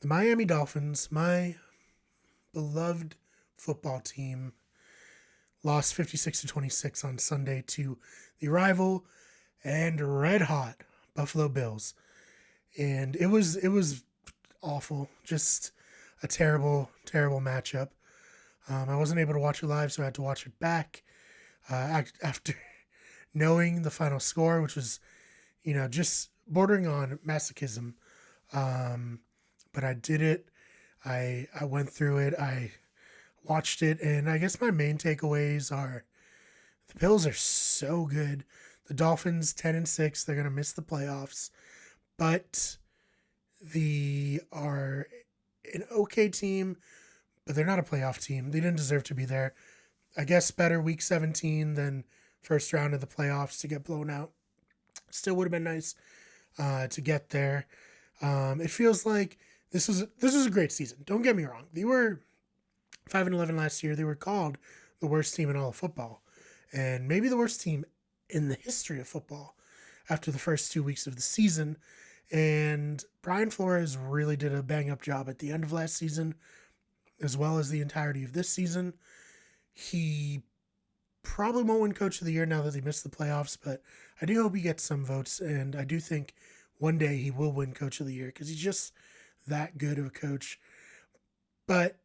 The Miami Dolphins, my beloved football team, lost 56 to 26 on Sunday to the rival and red hot Buffalo Bills. And it was awful. Just a terrible, terrible matchup. I wasn't able to watch it live, so I had to watch it back after knowing the final score, which was, just bordering on masochism. Um, but I did it. I went through it. I watched it, and I guess my main takeaways are the Bills are so good. The Dolphins 10-6. They're gonna miss the playoffs, but the are an okay team, but they're not a playoff team. They didn't deserve to be there. I guess better week 17 than first round of the playoffs to get blown out. Still would have been nice to get there. It feels like this was a great season. Don't get me wrong. They were 5-11 last year. They were called the worst team in all of football, and maybe the worst team in the history of football after the first 2 weeks of the season. And Brian Flores really did a bang up job at the end of last season, as well as the entirety of this season. He probably won't win Coach of the Year now that they missed the playoffs, but I do hope he gets some votes, and I do think one day he will win Coach of the Year because he's just that good of a coach. But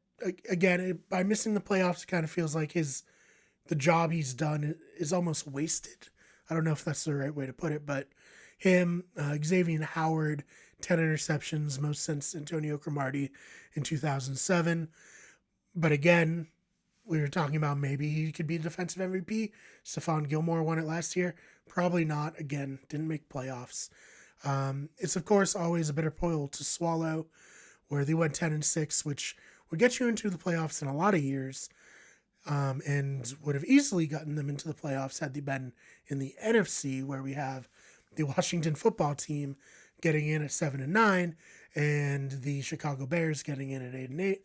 again, by missing the playoffs, it kind of feels like the job he's done is almost wasted. I don't know if that's the right way to put it, but him, Xavier Howard, 10 interceptions, most since Antonio Cromartie in 2007. But again, we were talking about maybe he could be defensive MVP. Stephon Gilmore won it last year. Probably not. Again, didn't make playoffs. It's, of course, always a bitter pill to swallow where they went 10-6, which would get you into the playoffs in a lot of years, and would have easily gotten them into the playoffs had they been in the NFC, where we have the Washington football team getting in at 7-9 and the Chicago Bears getting in at 8-8.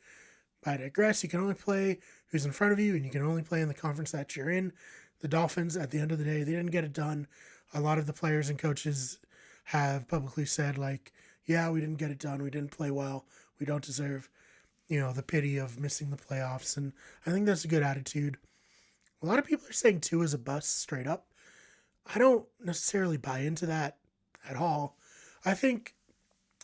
But I digress. You can only play who's in front of you, and you can only play in the conference that you're in. The Dolphins, at the end of the day, they didn't get it done. A lot of the players and coaches have publicly said, like, yeah, we didn't get it done. We didn't play well. We don't deserve, the pity of missing the playoffs. And I think that's a good attitude. A lot of people are saying Tua is a bust straight up. I don't necessarily buy into that at all. I think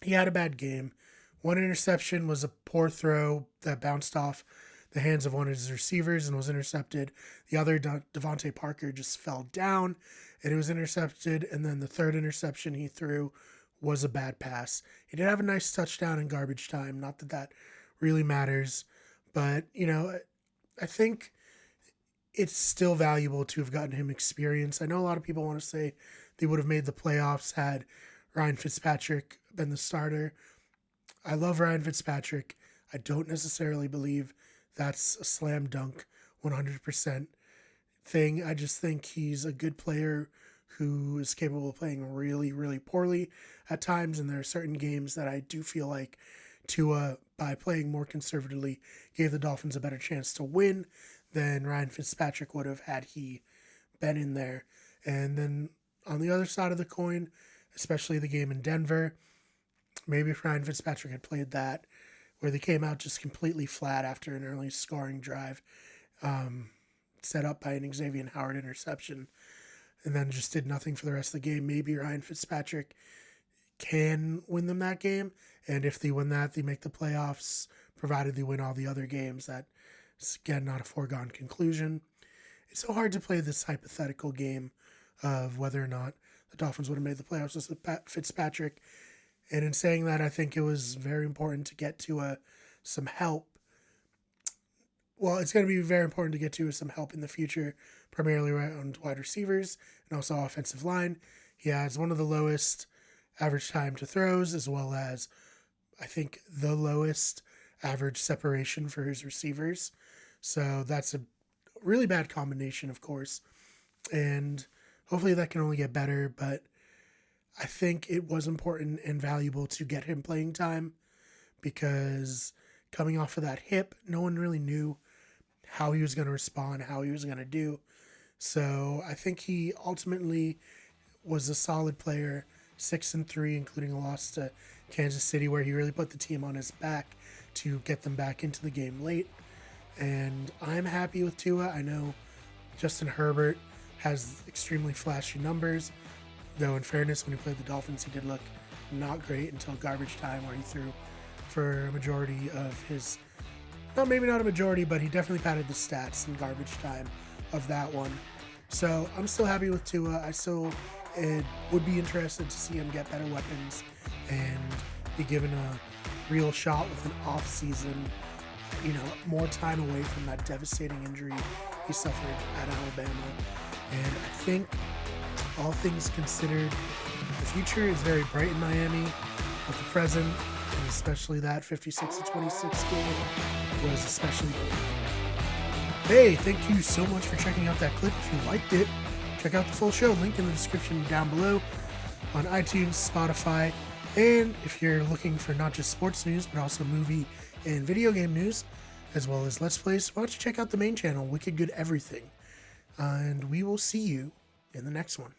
he had a bad game. One interception was a poor throw that bounced off the hands of one of his receivers and was intercepted. The other, Devontae Parker, just fell down and it was intercepted. And then the third interception he threw was a bad pass. He did have a nice touchdown in garbage time. Not that that really matters, but, I think it's still valuable to have gotten him experience. I know a lot of people want to say they would have made the playoffs had Ryan Fitzpatrick been the starter. I love Ryan Fitzpatrick. I don't necessarily believe that's a slam dunk 100% thing. I just think he's a good player who is capable of playing really, really poorly at times. And there are certain games that I do feel like Tua, by playing more conservatively, gave the Dolphins a better chance to win than Ryan Fitzpatrick would have had he been in there. And then on the other side of the coin, especially the game in Denver, maybe if Ryan Fitzpatrick had played that, where they came out just completely flat after an early scoring drive, set up by an Xavier Howard interception, and then just did nothing for the rest of the game. Maybe Ryan Fitzpatrick can win them that game, and if they win that, they make the playoffs, provided they win all the other games. That's, again, not a foregone conclusion. It's so hard to play this hypothetical game of whether or not the Dolphins would have made the playoffs with Fitzpatrick. And in saying that, I think it was very important to get to some help. Well, it's going to be very important to get to some help in the future, primarily around wide receivers and also offensive line. He has one of the lowest average time to throws, as well as, I think, the lowest average separation for his receivers. So that's a really bad combination, of course. And hopefully that can only get better, but I think it was important and valuable to get him playing time because coming off of that hip, no one really knew how he was going to respond, how he was going to do. So I think he ultimately was a solid player, 6-3, including a loss to Kansas City, where he really put the team on his back to get them back into the game late. And I'm happy with Tua. I know Justin Herbert has extremely flashy numbers, though in fairness, when he played the Dolphins, he did look not great until garbage time, where he threw for a majority of his, well, maybe not a majority, but he definitely padded the stats in garbage time of that one. So I'm still happy with Tua. I still would be interested to see him get better weapons and be given a real shot with an off-season, more time away from that devastating injury he suffered at Alabama. And I think, all things considered, the future is very bright in Miami, but the present, and especially that 56-26 game, was especially good. Hey, thank you so much for checking out that clip. If you liked it, check out the full show. Link in the description down below on iTunes, Spotify, and if you're looking for not just sports news, but also movie and video game news, as well as Let's Plays, why don't you check out the main channel, Wicked Good Everything. And we will see you in the next one.